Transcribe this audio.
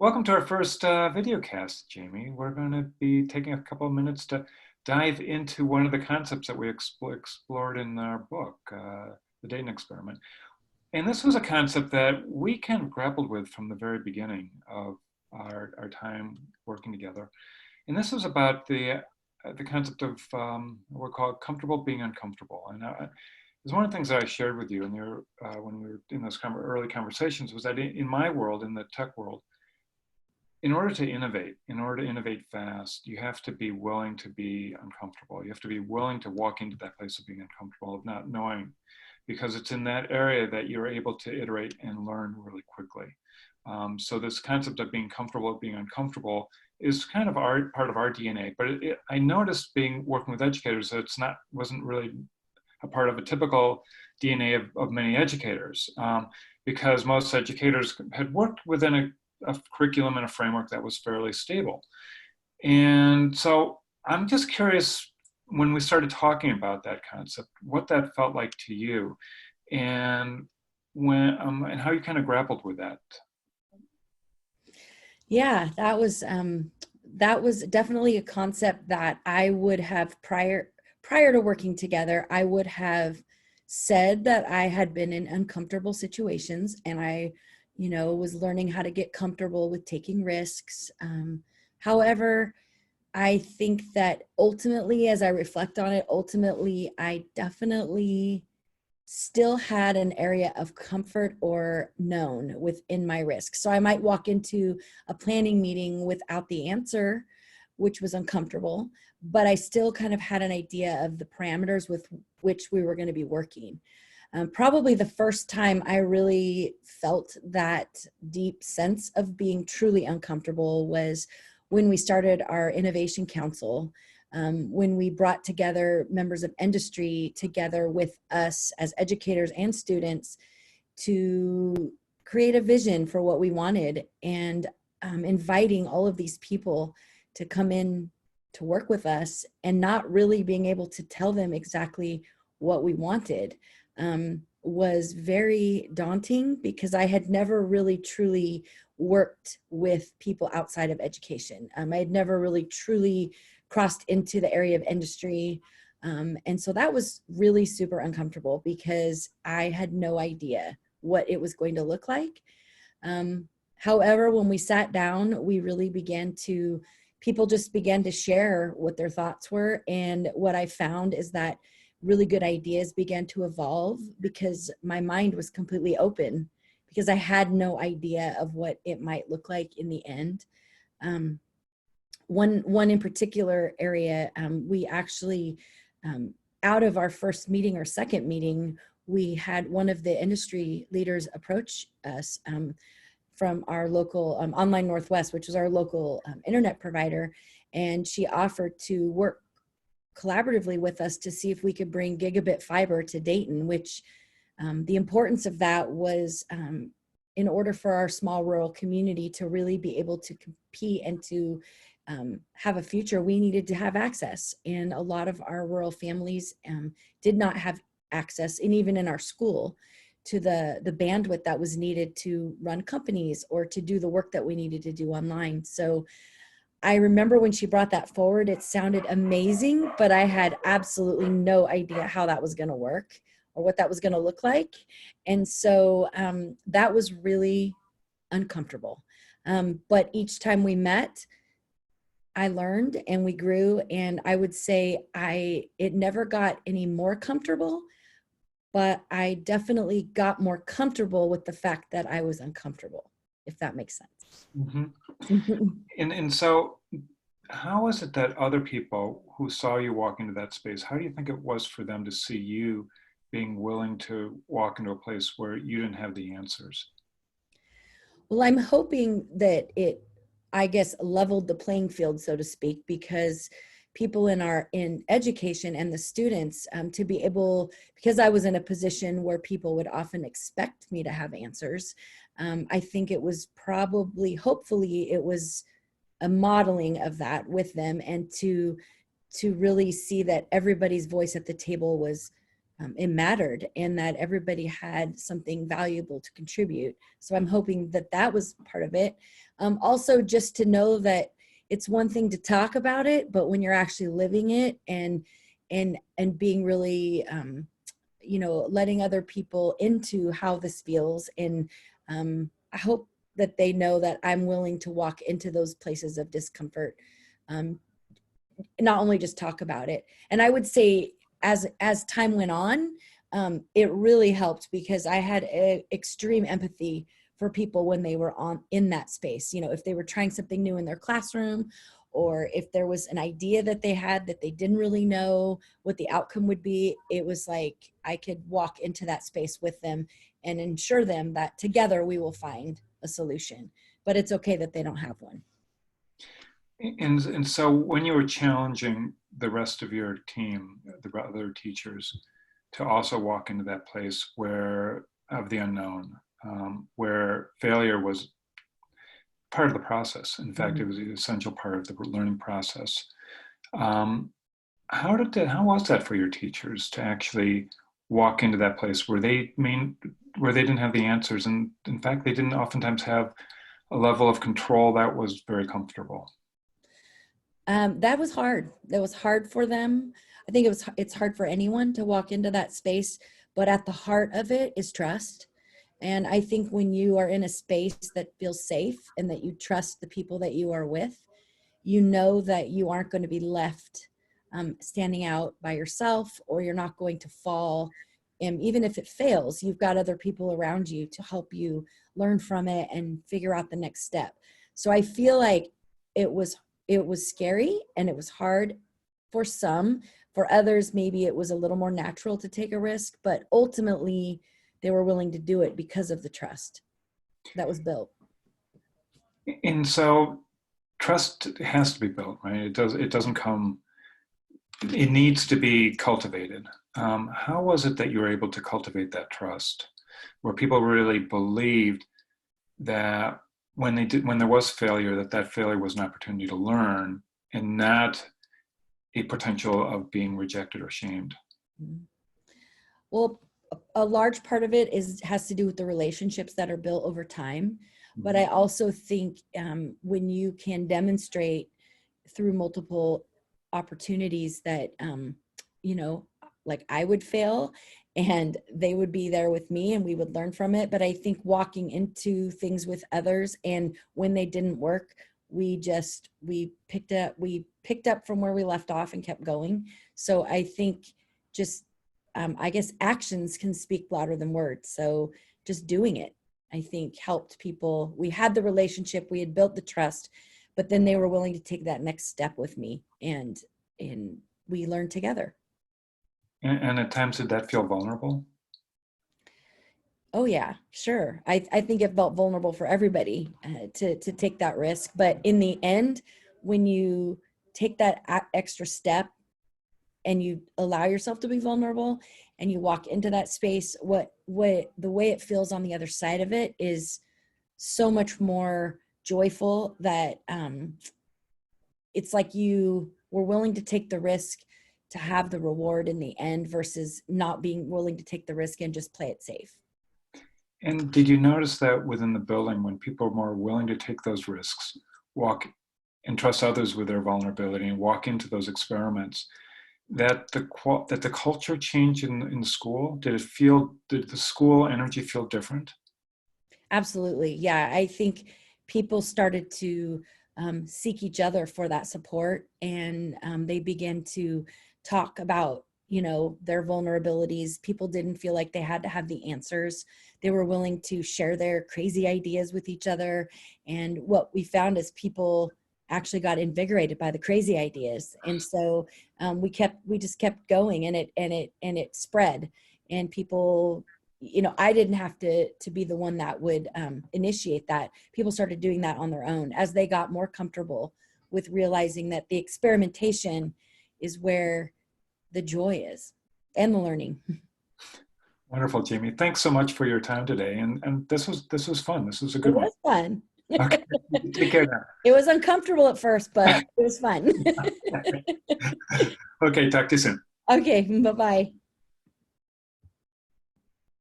Welcome to our first video cast, Jamie. We're going to be taking a couple of minutes to dive into one of the concepts that we explored in our book, The Dayton Experiment. And this was a concept that we kind of grappled with from the very beginning of our time working together. And this was about the concept of what we call comfortable being uncomfortable. And it's one of the things that I shared with you in when we were in those early conversations was that in my world, in the tech world, in order to innovate fast, you have to be willing to be uncomfortable. You have to be willing to walk into that place of being uncomfortable, of not knowing, because it's in that area that you're able to iterate and learn really quickly. So this concept of being comfortable, being uncomfortable, is kind of part of our DNA. But I noticed working with educators that wasn't really a part of a typical DNA of many educators, because most educators had worked within a curriculum and a framework that was fairly stable. And so I'm just curious, when we started talking about that concept, what that felt like to you, and and how you kind of grappled with that. Yeah, that was definitely a concept that I would have prior to working together, I would have said that I had been in uncomfortable situations, and I was learning how to get comfortable with taking risks. However, I think that ultimately, as I reflect on it, I definitely still had an area of comfort or known within my risk. So I might walk into a planning meeting without the answer, which was uncomfortable, but I still kind of had an idea of the parameters with which we were going to be working. Probably the first time I really felt that deep sense of being truly uncomfortable was when we started our Innovation Council, when we brought together members of industry together with us as educators and students to create a vision for what we wanted, and inviting all of these people to come in to work with us and not really being able to tell them exactly what we wanted. Was very daunting because I had never really truly worked with people outside of education. I had never really truly crossed into the area of industry. And so that was really super uncomfortable because I had no idea what it was going to look like. However, when we sat down, people just began to share what their thoughts were. And what I found is that really good ideas began to evolve because my mind was completely open, because I had no idea of what it might look like in the end. One in particular area, we actually, out of our first meeting or second meeting, we had one of the industry leaders approach us from our local Online Northwest, which is our local internet provider, and she offered to work collaboratively with us to see if we could bring gigabit fiber to Dayton, which the importance of that was in order for our small rural community to really be able to compete and to have a future, we needed to have access. And a lot of our rural families did not have access, and even in our school, to the bandwidth that was needed to run companies or to do the work that we needed to do online. So I remember when she brought that forward, it sounded amazing, but I had absolutely no idea how that was going to work or what that was going to look like. And so that was really uncomfortable. But each time we met, I learned and we grew. And I would say it never got any more comfortable, but I definitely got more comfortable with the fact that I was uncomfortable, if that makes sense. Mm-hmm. And so how is it that other people who saw you walk into that space, how do you think it was for them to see you being willing to walk into a place where you didn't have the answers? Well, I'm hoping that it, I guess, leveled the playing field, so to speak, because people in education and the students to be able, because I was in a position where people would often expect me to have answers. I think it was hopefully it was a modeling of that with them, and to really see that everybody's voice at the table was it mattered and that everybody had something valuable to contribute. So I'm hoping that that was part of it. Also, just to know that it's one thing to talk about it, but when you're actually living it and being really, letting other people into how this feels. And I hope that they know that I'm willing to walk into those places of discomfort, not only just talk about it. And I would say as time went on, it really helped because I had extreme empathy for people when they were in that space. If they were trying something new in their classroom, or if there was an idea that they had that they didn't really know what the outcome would be, it was like I could walk into that space with them and ensure them that together we will find a solution. But it's okay that they don't have one. And so when you were challenging the rest of your team, the other teachers, to also walk into that place where of the unknown, where failure was part of the process. In fact, it was an essential part of the learning process. How was that for your teachers to actually walk into that place where they didn't have the answers, and in fact, they didn't oftentimes have a level of control that was very comfortable? That was hard. That was hard for them. I think it's hard for anyone to walk into that space, but at the heart of it is trust. And I think when you are in a space that feels safe and that you trust the people that you are with, you know that you aren't going to be left standing out by yourself, or you're not going to fall. And even if it fails, you've got other people around you to help you learn from it and figure out the next step. So I feel like it was scary and it was hard for some. For others, maybe it was a little more natural to take a risk, but ultimately they were willing to do it because of the trust that was built. And so trust has to be built, right? It doesn't come, it needs to be cultivated. How was it that you were able to cultivate that trust, where people really believed that when there was failure, that failure was an opportunity to learn and not a potential of being rejected or shamed? Well, a large part of it has to do with the relationships that are built over time. But I also think when you can demonstrate through multiple opportunities that, like I would fail and they would be there with me and we would learn from it. But I think walking into things with others, and when they didn't work, we picked up from where we left off and kept going. So I think just, I guess actions can speak louder than words. So just doing it, I think, helped people. We had the relationship, we had built the trust, but then they were willing to take that next step with me, and we learned together. And at times, did that feel vulnerable? Oh yeah, sure. I think it felt vulnerable for everybody to take that risk. But in the end, when you take that extra step and you allow yourself to be vulnerable and you walk into that space, what the way it feels on the other side of it is so much more joyful that it's like you were willing to take the risk to have the reward in the end versus not being willing to take the risk and just play it safe. And did you notice that within the building, when people are more willing to take those risks, walk and trust others with their vulnerability and walk into those experiments, that the culture changed in the school? Did the school energy feel different? Absolutely. Yeah. I think people started to seek each other for that support, and they began to talk about, their vulnerabilities. People didn't feel like they had to have the answers. They were willing to share their crazy ideas with each other. And what we found is people actually got invigorated by the crazy ideas. And so we just kept going, and it spread, and people, I didn't have to be the one that would initiate that. People started doing that on their own as they got more comfortable with realizing that the experimentation is where the joy is, and the learning. Wonderful, Jamie. Thanks so much for your time today. And this was fun. This was a good It one. was fun. Okay, take care now. It was uncomfortable at first, but it was fun. Okay, talk to you soon. Okay, bye-bye.